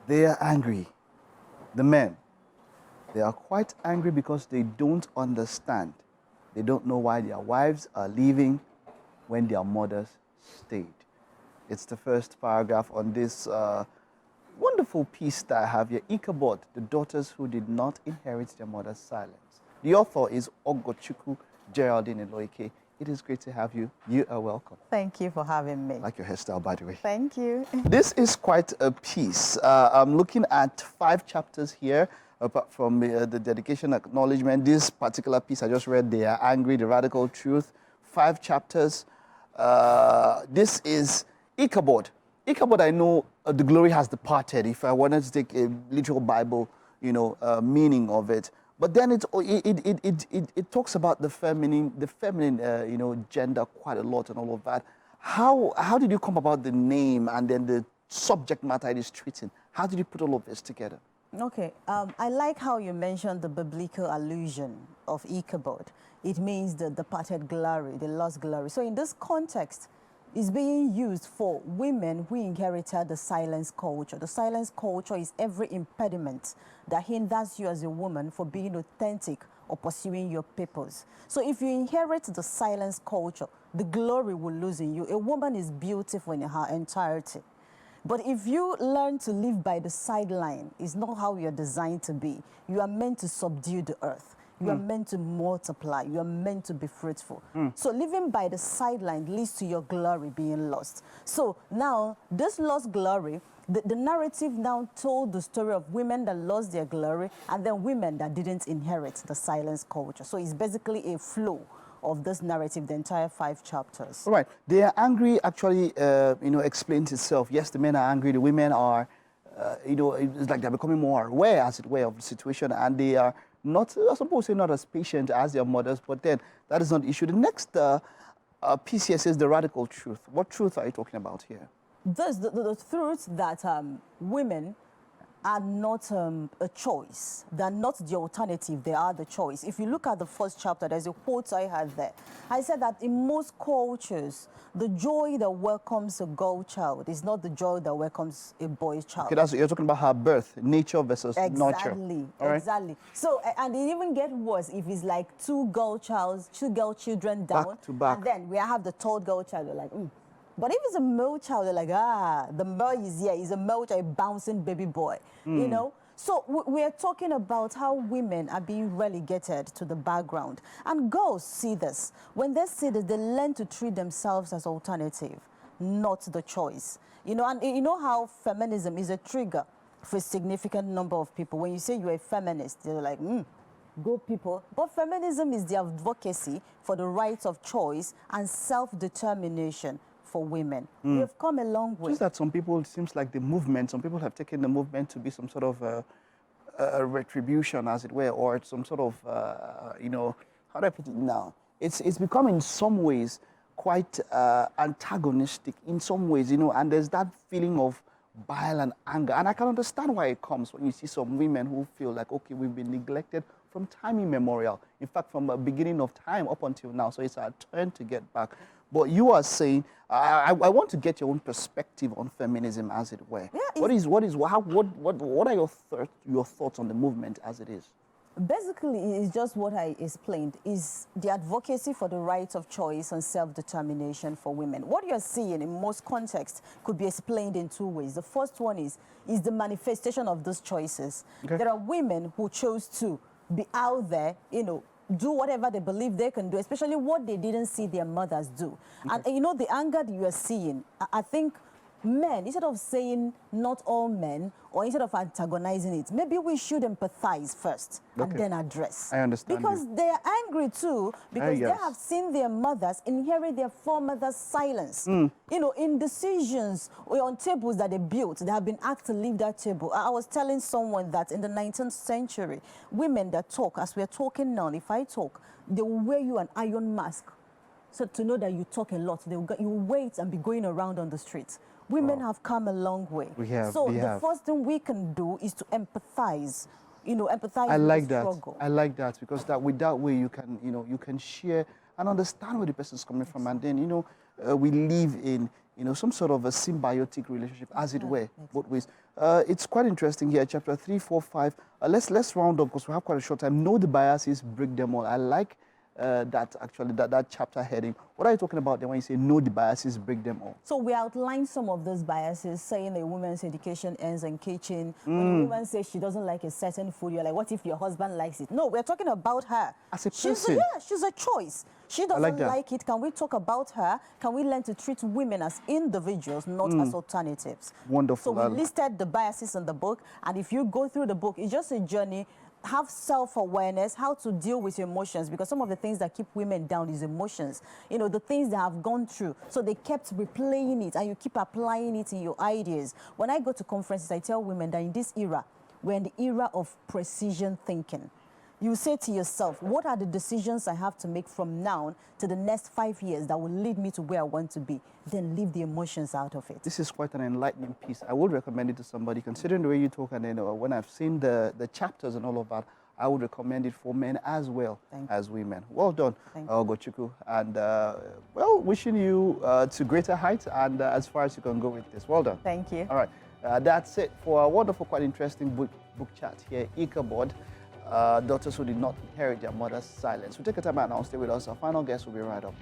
They are angry. The men, they are quite angry because they don't understand. They don't know why their wives are leaving when their mothers stayed. It's the first paragraph on this wonderful piece that I have here, Ichabod, the daughters who did not inherit their mother's silence. The author is Ogochukwu, Geraldine Eloike. It is great to have you. You are welcome. Thank you for having me. I like your hairstyle, by the way. Thank you. This is quite a piece. I'm looking at 5 chapters here, apart from the dedication acknowledgement. This particular piece I just read, They Are Angry, the Radical Truth. 5 chapters. This is Ichabod. Ichabod, I know the glory has departed, if I wanted to take a literal Bible, meaning of it. But then it talks about the feminine, gender quite a lot and all of that. How did you come about the name and then the subject matter it is treating? How did you put all of this together? Okay, I like how you mentioned the biblical allusion of Ichabod. It means the departed glory, the lost glory. So in this context, it's being used for women who inherited the silence culture. The silence culture is every impediment that hinders you as a woman for being authentic or pursuing your purpose. So if you inherit the silence culture, the glory will lose in you. A woman is beautiful in her entirety. But if you learn to live by the sideline, it's not how you're designed to be. You are meant to subdue the earth. You are meant to multiply. You are meant to be fruitful. So living by the sideline leads to your glory being lost. So now, this lost glory, the narrative now told the story of women that lost their glory and then women that didn't inherit the silence culture. So it's basically a flow of this narrative, the entire 5 chapters. All right. They Are Angry actually, explains itself. Yes, the men are angry. The women are, it's like they're becoming more aware, as it were, of the situation, and they are not, I suppose, not as patient as their mothers, but then that is not the issue. The next piece here says the radical truth. What truth are you talking about here? The truth that women are not a choice. They're not the alternative. They are the choice. If you look at the first chapter, there's a quote I had there. I said that in most cultures, the joy that welcomes a girl child is not the joy that welcomes a boy child. Okay, you're talking about her birth, nature versus nurture. Exactly, all right? exactly. So, and it even gets worse if it's like 2 girl children down. Back to back. And then we have the 3rd girl child, you're like, But if it's a male child, they're like, the boy is here. He's a male child, a bouncing baby boy, you know? So we're talking about how women are being relegated to the background. And girls see this. When they see this, they learn to treat themselves as alternative, not the choice. And you know how feminism is a trigger for a significant number of people. When you say you're a feminist, they're like, go people. But feminism is the advocacy for the rights of choice and self-determination for women. We have come a long way. Just that some people, it seems like the movement, some people have taken the movement to be some sort of a retribution, as it were, or some sort of, how do I put it now? It's become in some ways quite antagonistic in some ways, and there's that feeling of bile and anger. And I can understand why it comes when you see some women who feel like, okay, we've been neglected from time immemorial. In fact, from the beginning of time up until now. So it's our turn to get back. But you are saying, I want to get your own perspective on feminism, as it were. Yeah, what are your thoughts on the movement as it is? Basically, it's just what I explained, is the advocacy for the right of choice and self-determination for women. What you're seeing in most contexts could be explained in 2 ways. The first one is the manifestation of those choices. Okay. There are women who chose to be out there, do whatever they believe they can do, especially what they didn't see their mothers do. Okay. And the anger that you are seeing, I think men, instead of saying not all men, or instead of antagonizing it, maybe we should empathize first and then address. I understand. Because they are angry too, because yes. they have seen their mothers inherit their foremothers' silence. In decisions or on tables that they built, they have been asked to leave that table. I was telling someone that in the 19th century, women that talk, as we're talking now, if I talk, they will wear you an iron mask. So to know that you talk a lot, you wait and be going around on the streets. Women have come a long way. The first thing we can do is to empathize. Empathize with the struggle. I like that because with that way you can, you can share and understand where the person is coming from, and then we live in some sort of a symbiotic relationship, as it were, both ways. It's quite interesting here, chapter 3, 4, 5. Let's round up because we have quite a short time. Know the biases, break them all. I like that chapter heading. What are you talking about then when you say know the biases, break them all? So we outlined some of those biases, saying a woman's education ends in kitchen. When a woman says she doesn't like a certain food, you're like, what if your husband likes it? No, we're talking about her. As a person. She's a choice. She doesn't like it. Can we talk about her? Can we learn to treat women as individuals, not as alternatives? Wonderful. So we listed the biases in the book, and if you go through the book, it's just a journey. Have self-awareness, how to deal with emotions, because some of the things that keep women down is emotions. The things they have gone through. So they kept replaying it, and you keep applying it in your ideas. When I go to conferences, I tell women that in this era, we're in the era of precision thinking. You say to yourself, what are the decisions I have to make from now to the next 5 years that will lead me to where I want to be? Then leave the emotions out of it. This is quite an enlightening piece. I would recommend it to somebody, considering the way you talk, and when I've seen the chapters and all of that, I would recommend it for men as well as women. Well done, Ogochukwu. And, well, wishing you to greater heights and as far as you can go with this. Well done. Thank you. All right. That's it for a wonderful, quite interesting book chat here. Ichabod. Daughters who did not inherit their mother's silence. We'll take a time out now. Stay with us. Our final guest will be right up.